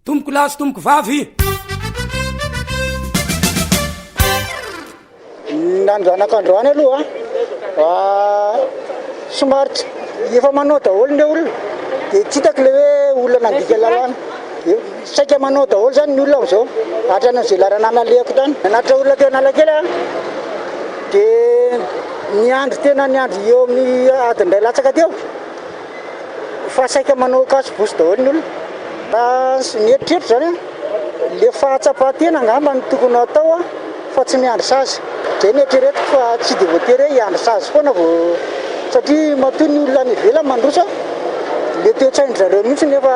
tomboko lahy sy tomboko vavy. Nandranak'androany aloha somary efa manao daholo le olona dia tsy hitako le hoe olona nandika lalàna saika manao daholo zany ny olona amin'izao hatran'izay lalana nalehako tany nanatra olona teo Analakely dia niandry tena niandry eo amin'ny adiny iray latsaka teo fa saika manao kasobosy daholo ny olona ny eritreritro zany le fahatsapatena angamba ny tokony atao fa tsy miandry sazy zay ny eritreretiko fa tsy dia voatery hoe hiandry sazy foana vao satria matoy ny olona ny ivelany mandroso le toe-tsaindrareo mihitsy nefa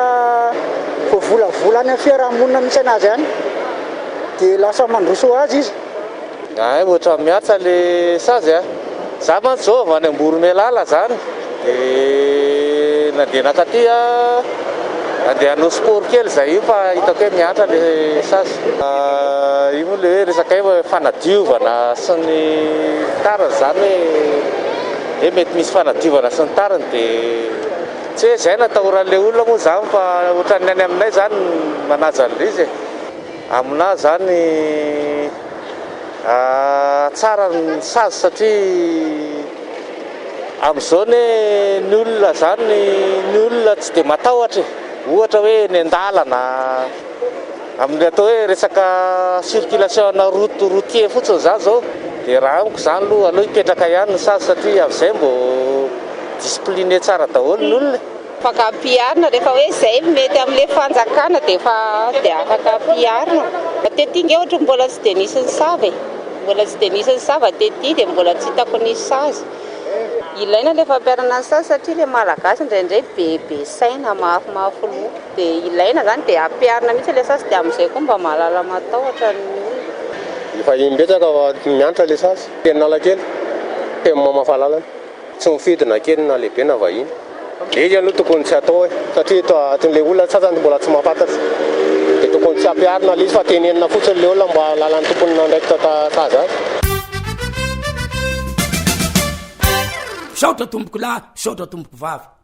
voavolavola any amin'ny fiarahamonina misy anazy any dia lasa mandroso azy izy. Ohatra miatsa le sazy za mantsy zao avy any Amboromelala zany nandeha nakaty andeha hanao sport kely zay io fa hitako hoe miatra le sazy io moa le hoe resaka hoe fanadiovana sy ny tariny zany hoe mety misy fanadiovana sy ny tariny dia tsy hoe zay natahoran'le olona moa zany fa ohatran'ny any aminay zany manaja an'izy amina zany tsara ny sazy satria amin'izao ny olona zany ny olona tsy dia matahotra ohatra hoe ny andalana amin'ny atao hoe resaka circulation routier fotsiny zany zao dia raha amiko zany aloha hipetraka ihany ny sazy satria amin'izay mbo discipliné tsara daholo ny olona. Afaka ampiharina rehefa hoe izay mety amin'ilay fanjakana dia afaka ampiharina. Tetinga ohatra mbola tsy dia nisy ny savy mbola tsy dia nisy ny sava tety dia mbola tsy hitako nisy sazy. Ilaina ilay fampiharana ny sazy satria ilay malagasy indraindray bebe saina mafimafy loha dia ilaina zany dia ampiharina mihitsy ilay sazy dia amin'izay koa mba mahalala matahotra ny olona. Efa imbetsaka miantra ilay sazy teny Analakely teny mamafalalana tsy mifidina kely na lehibe na vahiny. Izy aloha tokony tsy atao satria ilay olona sasany mbola tsy mahafantatra dia tokony tsy ampiharina ilay izy fa tenenina fotsiny ilay olona mba lalan'ny tompony ndraiky sazy azy. Saotra tomboko lahy, saotra tomboko vavy.